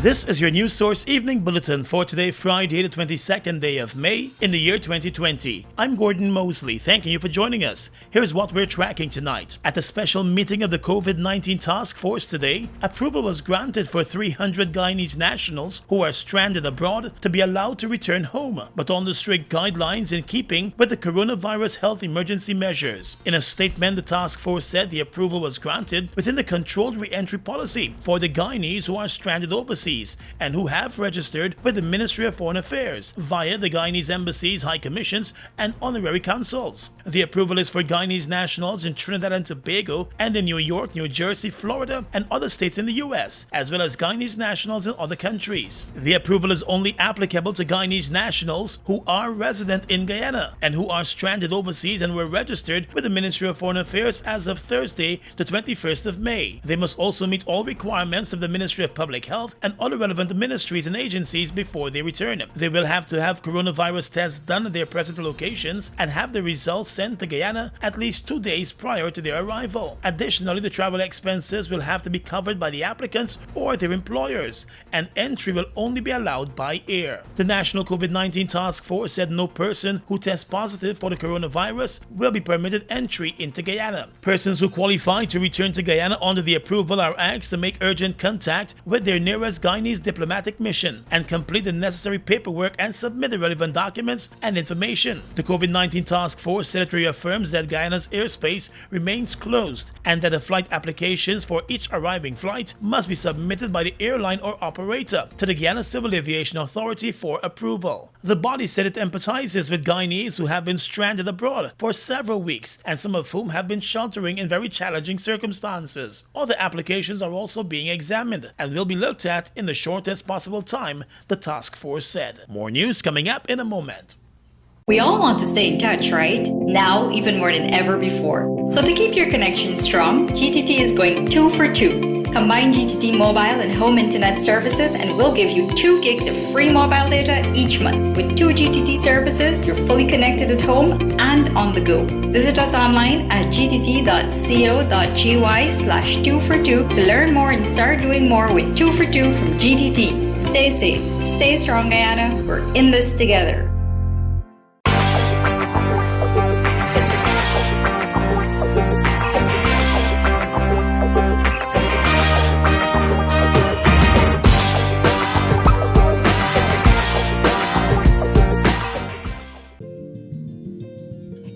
This is your News Source Evening Bulletin for today, Friday, the 22nd day of May in the year 2020. I'm Gordon Mosley, thanking you for joining us. Here's what we're tracking tonight. At a special meeting of the COVID-19 Task Force today, approval was granted for 300 Guyanese nationals who are stranded abroad to be allowed to return home, but under strict guidelines in keeping with the coronavirus health emergency measures. In a statement, the task force said the approval was granted within the controlled re-entry policy for the Guyanese who are stranded overseas and who have registered with the Ministry of Foreign Affairs via the Guyanese embassies, high commissions, and honorary consuls. The approval is for Guyanese nationals in Trinidad and Tobago and in New York, New Jersey, Florida, and other states in the U.S., as well as Guyanese nationals in other countries. The approval is only applicable to Guyanese nationals who are resident in Guyana and who are stranded overseas and were registered with the Ministry of Foreign Affairs as of Thursday, the 21st of May. They must also meet all requirements of the Ministry of Public Health and other relevant ministries and agencies before they return. They will have to have coronavirus tests done at their present locations and have the results sent to Guyana at least 2 days prior to their arrival. Additionally, the travel expenses will have to be covered by the applicants or their employers, and entry will only be allowed by air. The National COVID-19 Task Force said no person who tests positive for the coronavirus will be permitted entry into Guyana. Persons who qualify to return to Guyana under the approval are asked to make urgent contact with their nearest Guyanese diplomatic mission and complete the necessary paperwork and submit the relevant documents and information. The COVID-19 Task Force said it reaffirms that Guyana's airspace remains closed and that the flight applications for each arriving flight must be submitted by the airline or operator to the Guyana Civil Aviation Authority for approval. The body said it empathizes with Guyanese who have been stranded abroad for several weeks and some of whom have been sheltering in very challenging circumstances. Other applications are also being examined and will be looked at in the shortest possible time, the task force said. More news coming up in a moment. We all want to stay in touch, right? Now, even more than ever before. So to keep your connection strong, GTT is going 2 for 2. Combine GTT mobile and home internet services and we'll give you 2 gigs of free mobile data each month. With 2 GTT services, you're fully connected at home and on the go. Visit us online at gtt.co.gy/2for2 to learn more and start doing more with 2 for 2 from GTT. Stay safe, stay strong, Guyana. We're in this together.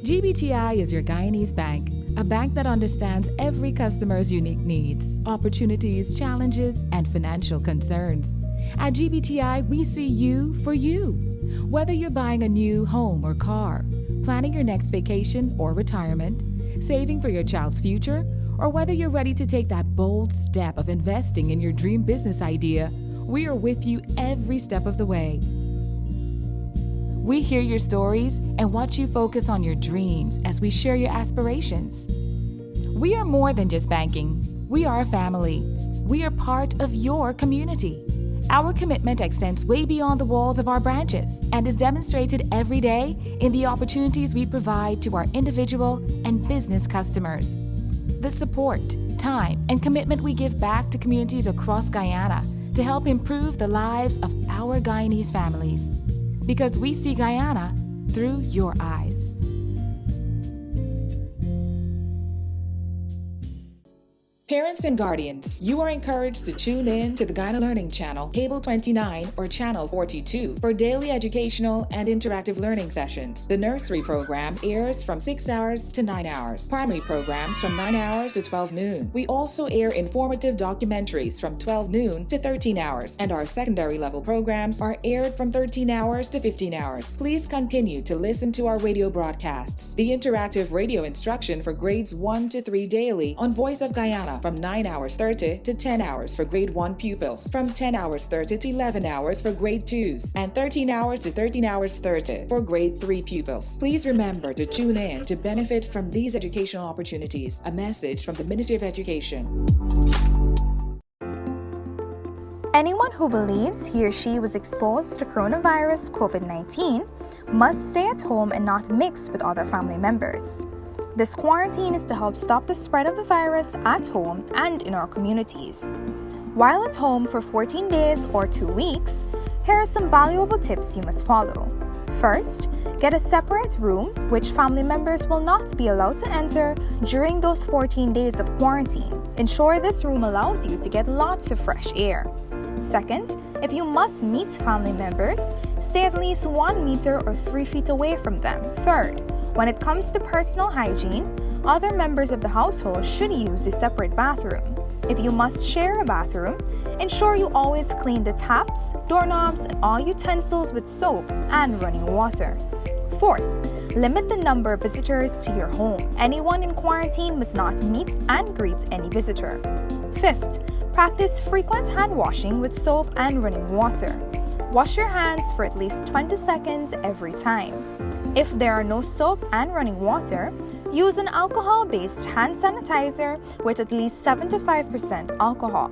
GBTI is your Guyanese bank, a bank that understands every customer's unique needs, opportunities, challenges, and financial concerns. At GBTI, we see you for you. Whether you're buying a new home or car, planning your next vacation or retirement, saving for your child's future, or whether you're ready to take that bold step of investing in your dream business idea, we are with you every step of the way. We hear your stories and watch you focus on your dreams as we share your aspirations. We are more than just banking. We are a family. We are part of your community. Our commitment extends way beyond the walls of our branches and is demonstrated every day in the opportunities we provide to our individual and business customers. The support, time, and commitment we give back to communities across Guyana to help improve the lives of our Guyanese families. Because we see Guyana through your eyes. Parents and guardians, you are encouraged to tune in to the Guyana Learning Channel, Cable 29 or Channel 42 for daily educational and interactive learning sessions. The nursery program airs from 6 hours to 9 hours. Primary programs from 9 hours to 12 noon. We also air informative documentaries from 12 noon to 13 hours, and our secondary level programs are aired from 13 hours to 15 hours. Please continue to listen to our radio broadcasts. The interactive radio instruction for grades 1 to 3 daily on Voice of Guyana from 9 hours 30 to 10 hours for grade 1 pupils, from 10 hours 30 to 11 hours for grade 2s, and 13 hours to 13 hours 30 for grade 3 pupils. Please remember to tune in to benefit from these educational opportunities. A message from the Ministry of Education. Anyone who believes he or she was exposed to coronavirus COVID-19 must stay at home and not mix with other family members. This quarantine is to help stop the spread of the virus at home and in our communities. While at home for 14 days or 2 weeks, here are some valuable tips you must follow. First, get a separate room which family members will not be allowed to enter during those 14 days of quarantine. Ensure this room allows you to get lots of fresh air. Second, if you must meet family members, stay at least 1 meter or 3 feet away from them. Third, when it comes to personal hygiene, other members of the household should use a separate bathroom. If you must share a bathroom, ensure you always clean the taps, doorknobs, and all utensils with soap and running water. Fourth, limit the number of visitors to your home. Anyone in quarantine must not meet and greet any visitor. Fifth, practice frequent hand washing with soap and running water. Wash your hands for at least 20 seconds every time. If there are no soap and running water, use an alcohol-based hand sanitizer with at least 75% alcohol.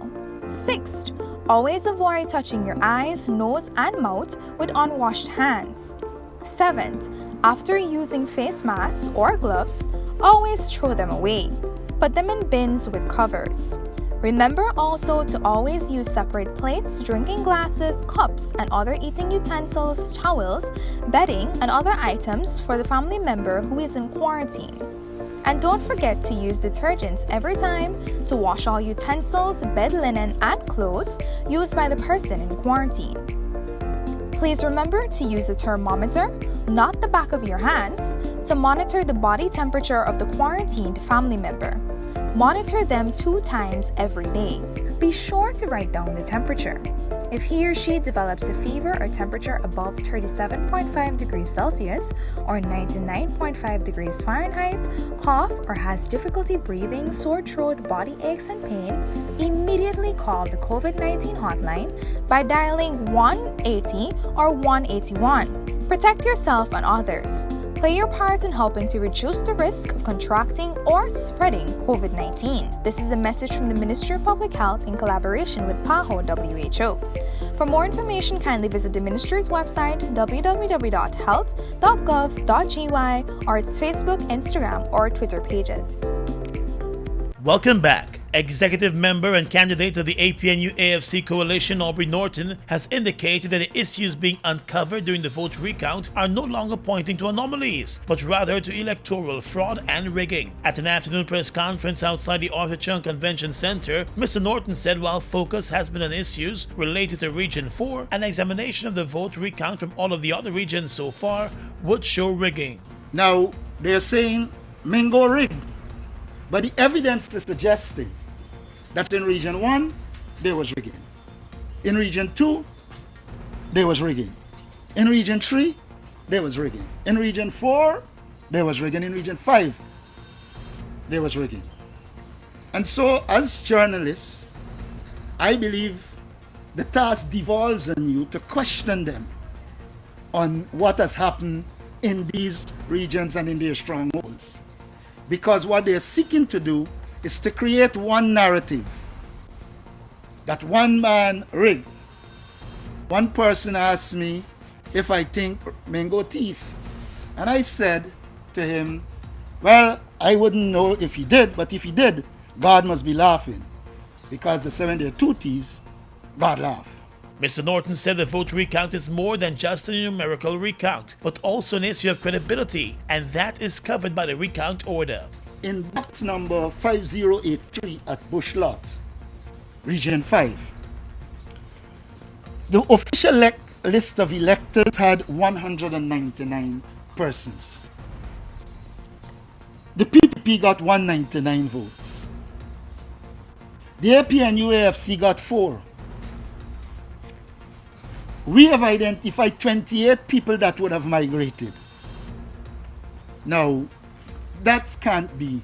Sixth, always avoid touching your eyes, nose, and mouth with unwashed hands. Seventh, after using face masks or gloves, always throw them away. Put them in bins with covers. Remember also to always use separate plates, drinking glasses, cups, and other eating utensils, towels, bedding, and other items for the family member who is in quarantine. And don't forget to use detergents every time to wash all utensils, bed linen, and clothes used by the person in quarantine. Please remember to use the thermometer, not the back of your hands, to monitor the body temperature of the quarantined family member. Monitor them 2 times every day. Be sure to write down the temperature. If he or she develops a fever or temperature above 37.5 degrees Celsius or 99.5 degrees Fahrenheit, cough or has difficulty breathing, sore throat, body aches and pain, immediately call the COVID-19 hotline by dialing 180 or 181. Protect yourself and others. Play your part in helping to reduce the risk of contracting or spreading COVID-19. This is a message from the Ministry of Public Health in collaboration with PAHO WHO. For more information, kindly visit the Ministry's website www.health.gov.gy or its Facebook, Instagram, or Twitter pages. Welcome back. Executive member and candidate of the APNU-AFC coalition, Aubrey Norton, has indicated that the issues being uncovered during the vote recount are no longer pointing to anomalies, but rather to electoral fraud and rigging. At an afternoon press conference outside the Arthur Chung Convention Center, Mr. Norton said while focus has been on issues related to Region 4, an examination of the vote recount from all of the other regions so far would show rigging. Now, they're saying Mingo rigged. But the evidence is suggesting that in Region 1, there was rigging. In Region 2, there was rigging. In Region 3, there was rigging. In Region 4, there was rigging. In Region 5, there was rigging. And so, as journalists, I believe the task devolves on you to question them on what has happened in these regions and in their strongholds. Because what they're seeking to do is to create one narrative that one man rigged. One person asked me if I think Mingo thief. And I said to him, well, I wouldn't know if he did, but if he did, God must be laughing. Because the 7 there are 2 thieves, God laughed. Mr. Norton said the vote recount is more than just a numerical recount, but also an issue of credibility, and that is covered by the recount order. In box number 5083 at Bush Lot, Region 5, the official list of electors had 199 persons. The PPP got 199 votes. The APNU-AFC got 4. We have identified 28 people that would have migrated. Now, that can't be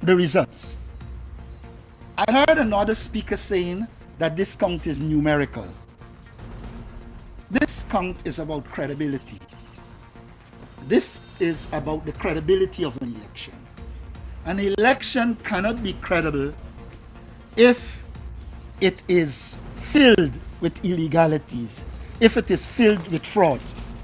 the results. I heard another speaker saying that this count is numerical. This count is about credibility. This is about the credibility of an election. An election cannot be credible if it is filled with illegalities, if it is filled with fraud.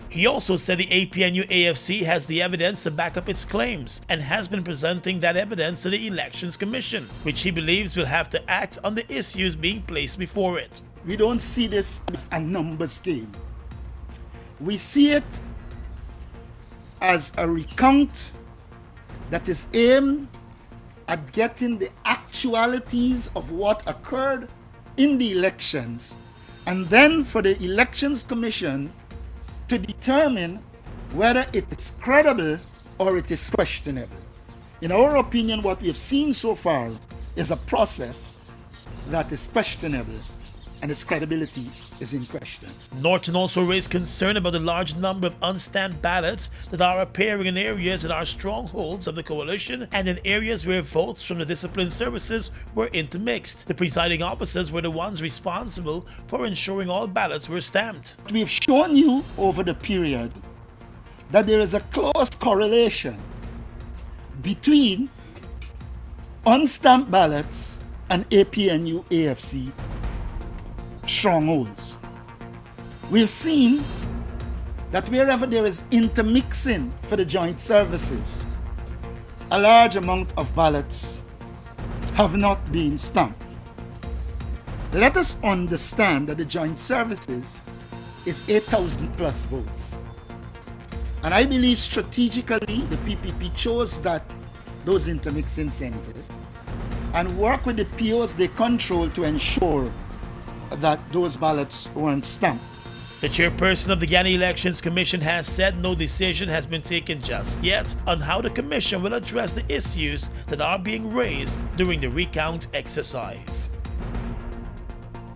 He also said the APNU AFC has the evidence to back up its claims and has been presenting that evidence to the Elections Commission, which he believes will have to act on the issues being placed before it. We don't see this as a numbers game. We see it as a recount that is aimed at getting the actualities of what occurred in the elections, and then for the Elections Commission to determine whether it is credible or it is questionable. In our opinion, what we have seen so far is a process that is questionable, and its credibility is in question. Norton also raised concern about the large number of unstamped ballots that are appearing in areas that are strongholds of the coalition and in areas where votes from the discipline services were intermixed. The presiding officers were the ones responsible for ensuring all ballots were stamped. We have shown you over the period that there is a close correlation between unstamped ballots and APNU AFC strongholds. We've seen that wherever there is intermixing for the joint services, a large amount of ballots have not been stamped. Let us understand that the joint services is 8,000 plus votes. And I believe strategically the PPP chose those intermixing centers and work with the POs they control to ensure that those ballots weren't stamped. The chairperson of the Guyana Elections Commission has said no decision has been taken just yet on how the commission will address the issues that are being raised during the recount exercise.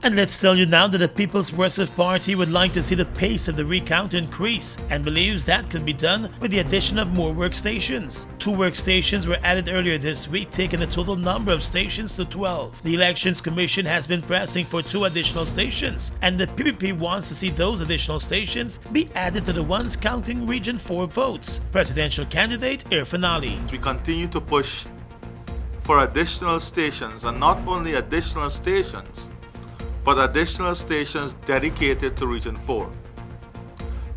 And let's tell you now that the People's Progressive Party would like to see the pace of the recount increase and believes that could be done with the addition of more workstations. 2 workstations were added earlier this week, taking the total number of stations to 12. The Elections Commission has been pressing for 2 additional stations, and the PPP wants to see those additional stations be added to the ones counting Region 4 votes. Presidential candidate Irfan Ali. We continue to push for additional stations, and not only additional stations, but additional stations dedicated to Region 4,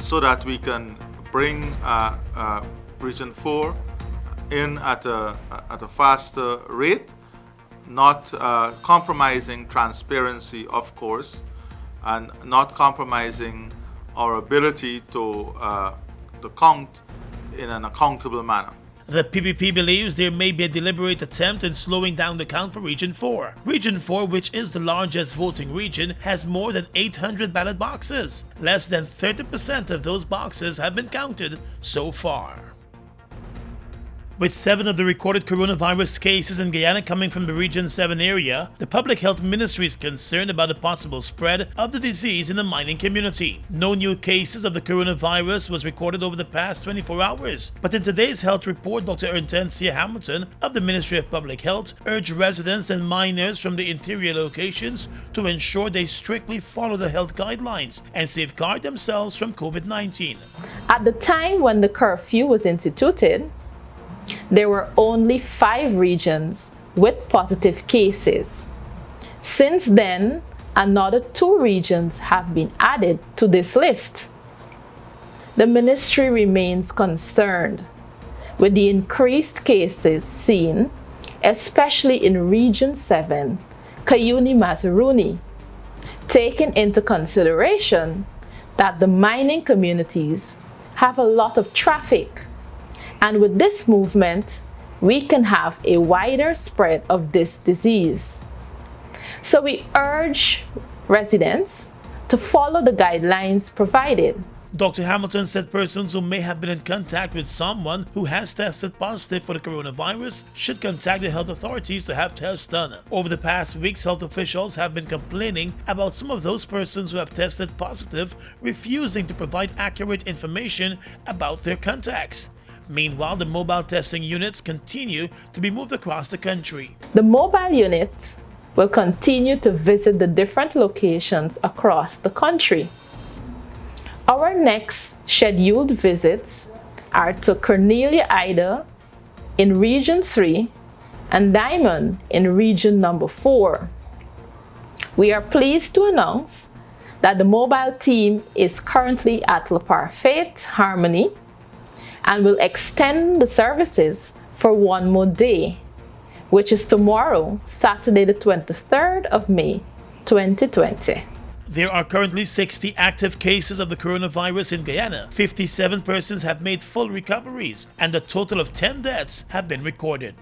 so that we can bring Region 4 in at a faster rate, not compromising transparency, of course, and not compromising our ability to count in an accountable manner. The PPP believes there may be a deliberate attempt in slowing down the count for Region 4. Region 4, which is the largest voting region, has more than 800 ballot boxes. Less than 30% of those boxes have been counted so far. With 7 of the recorded coronavirus cases in Guyana coming from the Region 7 area, the Public Health Ministry is concerned about the possible spread of the disease in the mining community. No new cases of the coronavirus was recorded over the past 24 hours. But in today's health report, Dr. Hortensia Hamilton of the Ministry of Public Health urged residents and miners from the interior locations to ensure they strictly follow the health guidelines and safeguard themselves from COVID-19. At the time when the curfew was instituted, there were only 5 regions with positive cases. Since then, another 2 regions have been added to this list. The ministry remains concerned with the increased cases seen, especially in Region 7, Cuyuna-Mazaruni, taking into consideration that the mining communities have a lot of traffic. And with this movement, we can have a wider spread of this disease. So we urge residents to follow the guidelines provided. Dr. Hamilton said persons who may have been in contact with someone who has tested positive for the coronavirus should contact the health authorities to have tests done. Over the past weeks, health officials have been complaining about some of those persons who have tested positive refusing to provide accurate information about their contacts. Meanwhile, the mobile testing units continue to be moved across the country. The mobile units will continue to visit the different locations across the country. Our next scheduled visits are to Cornelia Ida in Region 3 and Diamond in Region number 4. We are pleased to announce that the mobile team is currently at Le Parfait Harmony and will extend the services for one more day, which is tomorrow, Saturday the 23rd of May, 2020. There are currently 60 active cases of the coronavirus in Guyana. 57 persons have made full recoveries, and a total of 10 deaths have been recorded.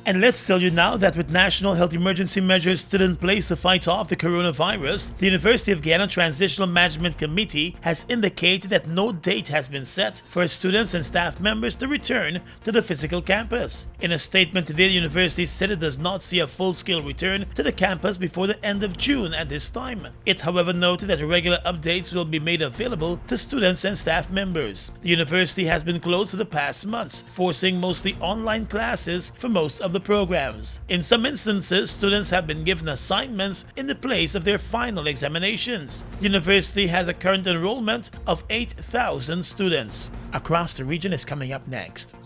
And let's tell you now that with national health emergency measures still in place to fight off the coronavirus, the University of Guyana Transitional Management Committee has indicated that no date has been set for students and staff members to return to the physical campus. In a statement today, the university said it does not see a full-scale return to the campus before the end of June at this time. It, however, noted that regular updates will be made available to students and staff members. The university has been closed for the past months, forcing mostly online classes for most of the programs. In some instances, students have been given assignments in the place of their final examinations. The university has a current enrollment of 8,000 students. Across the region is coming up next.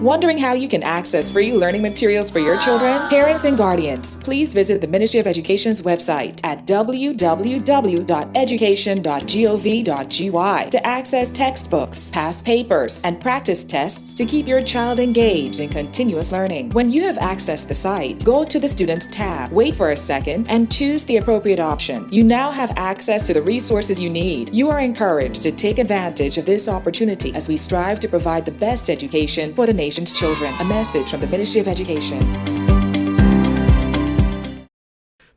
Wondering how you can access free learning materials for your children? Parents and guardians, please visit the Ministry of Education's website at www.education.gov.gy to access textbooks, past papers, and practice tests to keep your child engaged in continuous learning. When you have accessed the site, go to the Students tab, wait for a second, and choose the appropriate option. You now have access to the resources you need. You are encouraged to take advantage of this opportunity as we strive to provide the best education for the nation's children. A message from the Ministry of Education.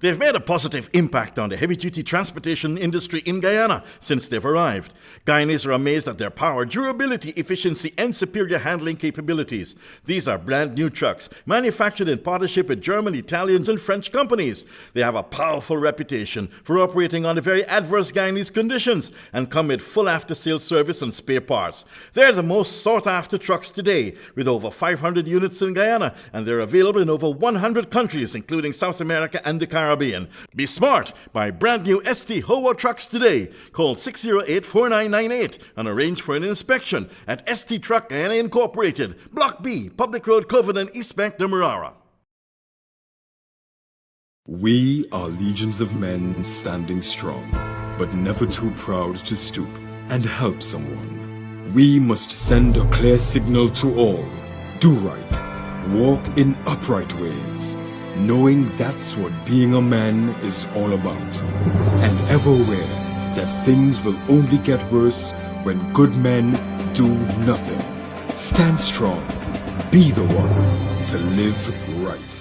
They've made a positive impact on the heavy-duty transportation industry in Guyana since they've arrived. Guyanese are amazed at their power, durability, efficiency, and superior handling capabilities. These are brand new trucks, manufactured in partnership with German, Italian, and French companies. They have a powerful reputation for operating under very adverse Guyanese conditions and come with full after-sales service and spare parts. They're the most sought-after trucks today, with over 500 units in Guyana, and they're available in over 100 countries, including South America and the Caribbean. Be smart. Buy brand new ST Howo trucks today. Call 608-4998 and arrange for an inspection at ST Truck Guyana Incorporated, Block B, Public Road, Covenant, East Bank, Demerara. We are legions of men standing strong, but never too proud to stoop and help someone. We must send a clear signal to all. Do right. Walk in upright ways, knowing that's what being a man is all about, and ever aware that things will only get worse when good men do nothing. Stand strong. Be the one to live right.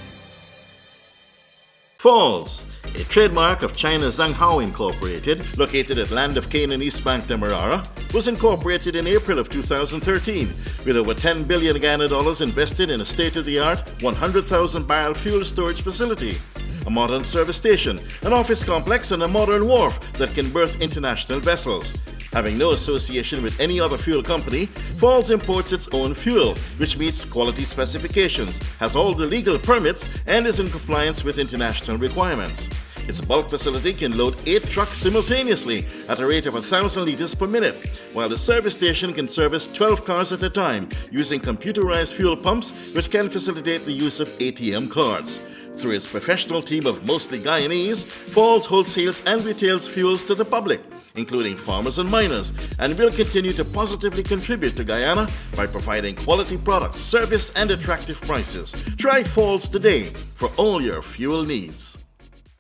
Falls, a trademark of China's Zhanghao Incorporated, located at Land of Cane in East Bank, Demerara, was incorporated in April of 2013 with over $10 billion Guyana dollars invested in a state-of-the-art 100,000-barrel fuel storage facility, a modern service station, an office complex, and a modern wharf that can berth international vessels. Having no association with any other fuel company, Falls imports its own fuel, which meets quality specifications, has all the legal permits, and is in compliance with international requirements. Its bulk facility can load 8 trucks simultaneously at a rate of 1,000 liters per minute, while the service station can service 12 cars at a time using computerized fuel pumps, which can facilitate the use of ATM cards. Through its professional team of mostly Guyanese, Falls wholesales and retails fuels to the public, including farmers and miners, and will continue to positively contribute to Guyana by providing quality products, service, and attractive prices. Try Falls today for all your fuel needs.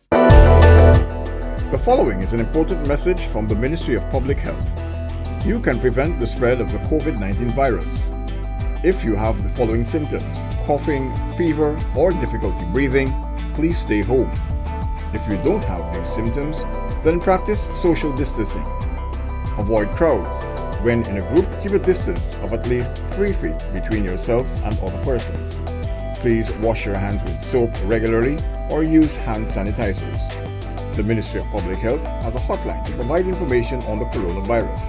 The following is an important message from the Ministry of Public Health. You can prevent the spread of the COVID-19 virus. If you have the following symptoms: coughing, fever, or difficulty breathing, please stay home. If you don't have these symptoms, then practice social distancing. Avoid crowds. When in a group, keep a distance of at least 3 feet between yourself and other persons. Please wash your hands with soap regularly or use hand sanitizers. The Ministry of Public Health has a hotline to provide information on the coronavirus.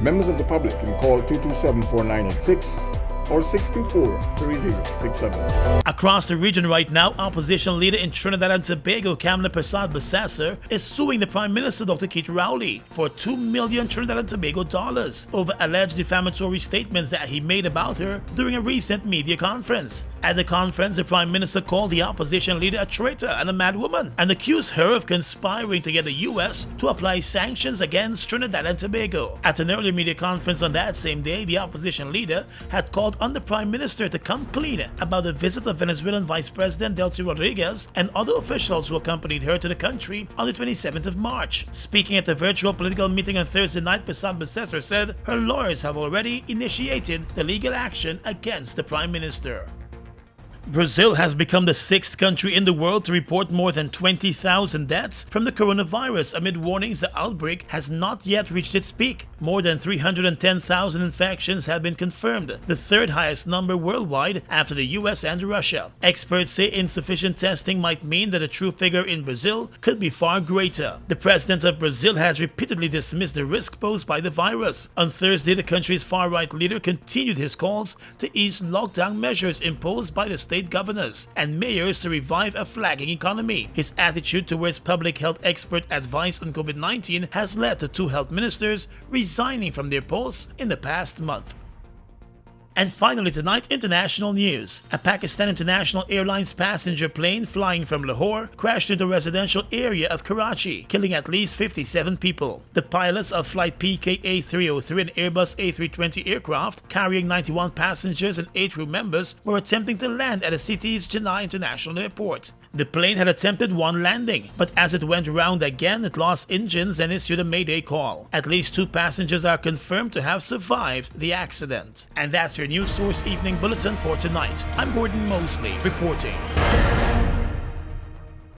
Members of the public can call 227-4986 or 624-3067. Across the region right now, opposition leader in Trinidad and Tobago, Kamala Persad-Bessasser, is suing the Prime Minister, Dr. Keith Rowley, for $2 million Trinidad and Tobago dollars over alleged defamatory statements that he made about her during a recent media conference. At the conference, the Prime Minister called the opposition leader a traitor and a madwoman and accused her of conspiring to get the US to apply sanctions against Trinidad and Tobago. At an earlier media conference on that same day, the opposition leader had called on the Prime Minister to come clean about the visit of Venezuelan Vice President Delcy Rodriguez and other officials who accompanied her to the country on the 27th of March. Speaking at a virtual political meeting on Thursday night, Persad-Bessasser said her lawyers have already initiated the legal action against the Prime Minister. Brazil has become the 6th country in the world to report more than 20,000 deaths from the coronavirus amid warnings the outbreak has not yet reached its peak. More than 310,000 infections have been confirmed, the 3rd highest number worldwide after the US and Russia. Experts say insufficient testing might mean that the true figure in Brazil could be far greater. The president of Brazil has repeatedly dismissed the risk posed by the virus. On Thursday, the country's far-right leader continued his calls to ease lockdown measures imposed by the state governors and mayors to revive a flagging economy. His attitude towards public health expert advice on COVID-19 has led to 2 health ministers resigning from their posts in the past month. And finally tonight, international news. A Pakistan International Airlines passenger plane flying from Lahore crashed into a residential area of Karachi, killing at least 57 people. The pilots of flight PKA-303 and Airbus A320 aircraft carrying 91 passengers and 8 crew members were attempting to land at the city's Jinnah International Airport. The plane had attempted one landing, but as it went round again, it lost engines and issued a mayday call. At least 2 passengers are confirmed to have survived the accident. And that's your News Source Evening Bulletin for tonight. I'm Gordon Mosley reporting.